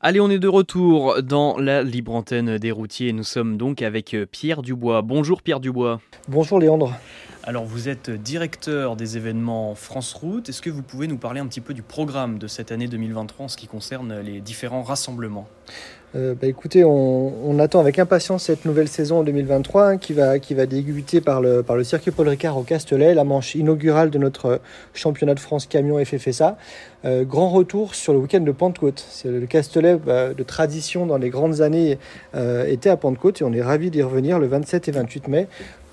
Allez, on est de retour dans la libre antenne des routiers. Nous sommes donc avec Pierre Dubois. Bonjour Pierre Dubois. Bonjour Léandre. Alors vous êtes directeur des événements France Route. Est-ce que vous pouvez nous parler un petit peu du programme de cette année 2023 en ce qui concerne les différents rassemblements ? Écoutez, on attend avec impatience cette nouvelle saison en 2023 qui va débuter par le circuit Paul Ricard au Castellet, la manche inaugurale de notre championnat de France camion FFSA. Grand retour sur le week-end de Pentecôte. C'est le Castellet de tradition dans les grandes années était à Pentecôte et on est ravis d'y revenir le 27 et 28 mai.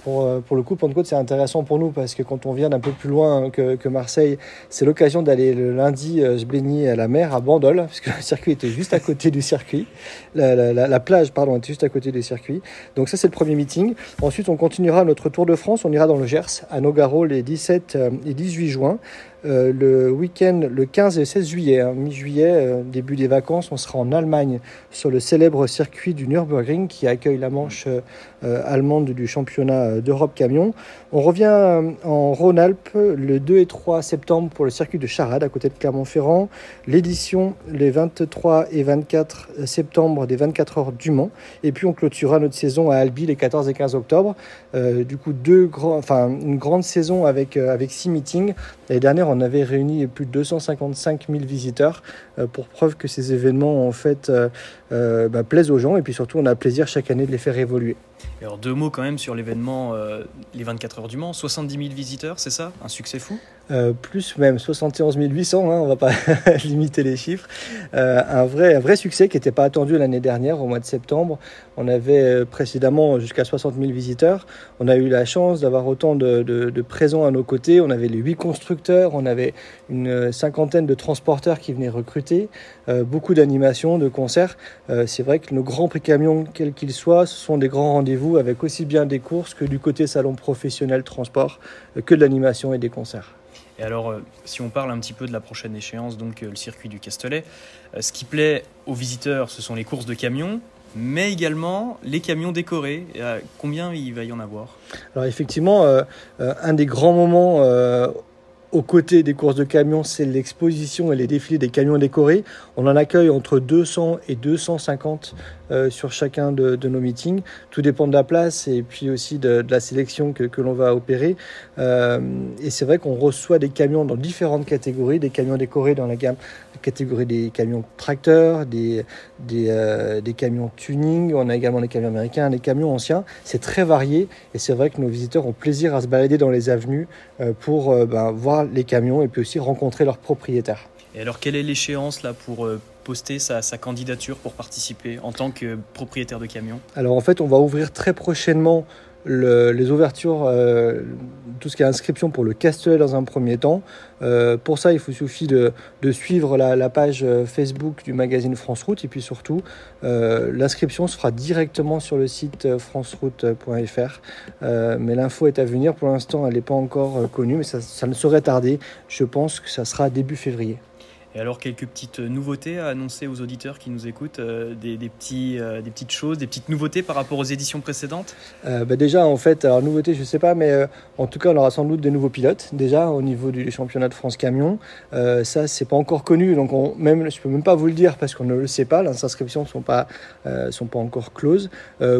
Pour le coup, Pentecôte, c'est intéressant pour nous parce que quand on vient d'un peu plus loin que Marseille, c'est l'occasion d'aller le lundi se baigner à la mer à Bandol, parce que le circuit était juste à côté du circuit. La plage, pardon, était juste à côté du circuit. Donc ça, c'est le premier meeting. Ensuite, on continuera notre Tour de France. On ira dans le Gers, à Nogaro, les 17 et 18 juin. Le week-end, le 15 et 16 juillet, mi-juillet, début des vacances, on sera en Allemagne sur le célèbre circuit du Nürburgring qui accueille la manche allemande du championnat d'Europe camion. On revient en Rhône-Alpes le 2 et 3 septembre pour le circuit de Charade à côté de Clermont-Ferrand. L'édition les 23 et 24 septembre des 24 heures du Mans. Et puis on clôturera notre saison à Albi les 14 et 15 octobre. Du coup, une grande saison avec 6 meetings. L'année dernière, on avait réuni plus de 255 000 visiteurs pour preuve que ces événements en fait plaisent aux gens et puis surtout on a plaisir chaque année de les faire évoluer. Alors 2 mots quand même sur l'événement les 24 heures du Mans, 70 000 visiteurs, c'est ça ? Un succès fou ? Plus même 71 800, on va pas limiter les chiffres. Un vrai succès qui n'était pas attendu l'année dernière au mois de septembre. On avait précédemment jusqu'à 60 000 visiteurs. On a eu la chance d'avoir autant de présents à nos côtés. On avait les 8 constructeurs, on avait une cinquantaine de transporteurs qui venaient recruter, beaucoup d'animations, de concerts. C'est vrai que nos grands prix camions, quels qu'ils soient, ce sont des grands rendez-vous avec aussi bien des courses que du côté salon professionnel transport, que de l'animation et des concerts. Et alors, si on parle un petit peu de la prochaine échéance, donc le circuit du Castellet, ce qui plaît aux visiteurs, ce sont les courses de camions, mais également les camions décorés. Combien il va y en avoir ? Alors effectivement, un des grands moments aux côtés des courses de camions, c'est l'exposition et les défilés des camions décorés. On en accueille entre 200 et 250 sur chacun de nos meetings. Tout dépend de la place et puis aussi de la sélection que l'on va opérer. Et c'est vrai qu'on reçoit des camions dans différentes catégories, des camions décorés dans la catégorie des camions tracteurs, des camions tuning, on a également des camions américains, des camions anciens. C'est très varié et c'est vrai que nos visiteurs ont plaisir à se balader dans les avenues pour voir les camions et puis aussi rencontrer leurs propriétaires. Et alors, quelle est l'échéance là pour poster sa candidature pour participer en tant que propriétaire de camion ? Alors en fait, on va ouvrir très prochainement les ouvertures, tout ce qui est inscription pour le Castellet dans un premier temps. Pour ça, il suffit de suivre la page Facebook du magazine France Route et puis surtout, l'inscription se fera directement sur le site franceroute.fr. Mais l'info est à venir. Pour l'instant, elle n'est pas encore connue, mais ça ne saurait tarder. Je pense que ça sera début février. Et alors, quelques petites nouveautés à annoncer aux auditeurs qui nous écoutent, des petites choses, des petites nouveautés par rapport aux éditions précédentes ? Déjà, en fait, alors nouveauté, je ne sais pas, mais en tout cas, on aura sans doute des nouveaux pilotes, déjà, au niveau du championnat de France camion. Ça, c'est pas encore connu, donc je peux même pas vous le dire parce qu'on ne le sait pas. Les inscriptions sont pas encore closes.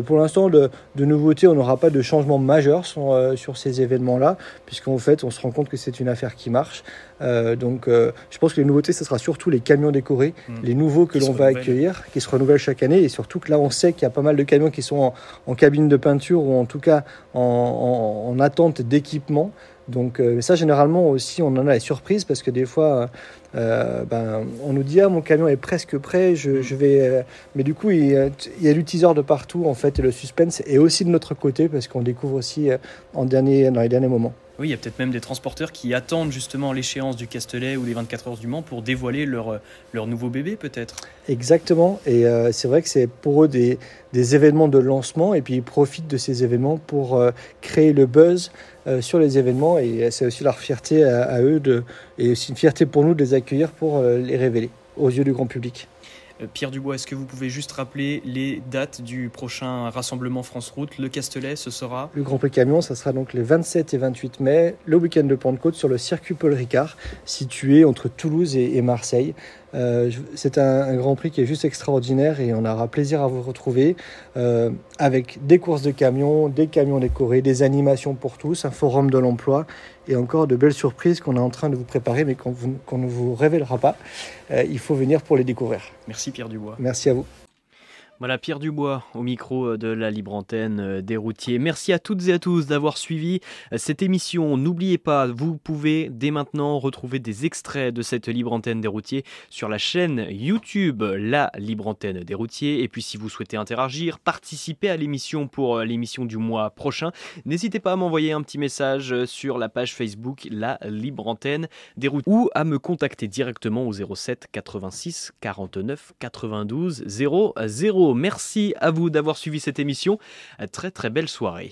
Pour l'instant, de nouveautés, on n'aura pas de changement majeur sur ces événements-là, puisqu'en fait, on se rend compte que c'est une affaire qui marche. Je pense que les nouveautés, ce sera surtout les camions décorés, les nouveaux que l'on va accueillir, qui se renouvellent chaque année, et surtout que là, on sait qu'il y a pas mal de camions qui sont en cabine de peinture ou en tout cas en attente d'équipement. Donc ça, généralement aussi, on en a les surprises parce que des fois, on nous dit mon camion est presque prêt, je vais. Mais du coup, il y a du teaser de partout en fait, et le suspense est aussi de notre côté parce qu'on découvre aussi dans les derniers moments. Oui, il y a peut-être même des transporteurs qui attendent justement l'échéance du Castellet ou les 24 heures du Mans pour dévoiler leur nouveau bébé peut-être. Exactement, et c'est vrai que c'est pour eux des événements de lancement et puis ils profitent de ces événements pour créer le buzz sur les événements et c'est aussi leur fierté à eux et aussi une fierté pour nous de les accueillir pour les révéler aux yeux du grand public. Pierre Dubois, est-ce que vous pouvez juste rappeler les dates du prochain rassemblement France Route ? Le Castellet, ce sera ? Le Grand Prix Camion, ça sera donc les 27 et 28 mai, le week-end de Pentecôte sur le circuit Paul Ricard, situé entre Toulouse et Marseille. C'est un Grand Prix qui est juste extraordinaire et on aura plaisir à vous retrouver avec des courses de camions, des camions décorés, des animations pour tous, un forum de l'emploi et encore de belles surprises qu'on est en train de vous préparer mais qu'on ne vous révélera pas. Il faut venir pour les découvrir. Merci Pierre Dubois. Merci à vous. Voilà, Pierre Dubois au micro de la libre antenne des routiers. Merci à toutes et à tous d'avoir suivi cette émission. N'oubliez pas, vous pouvez dès maintenant retrouver des extraits de cette libre antenne des routiers sur la chaîne YouTube La Libre Antenne des routiers. Et puis si vous souhaitez interagir, participer à l'émission pour l'émission du mois prochain, n'hésitez pas à m'envoyer un petit message sur la page Facebook La Libre Antenne des routiers ou à me contacter directement au 07 86 49 92 00. Merci à vous d'avoir suivi cette émission. Très très belle soirée.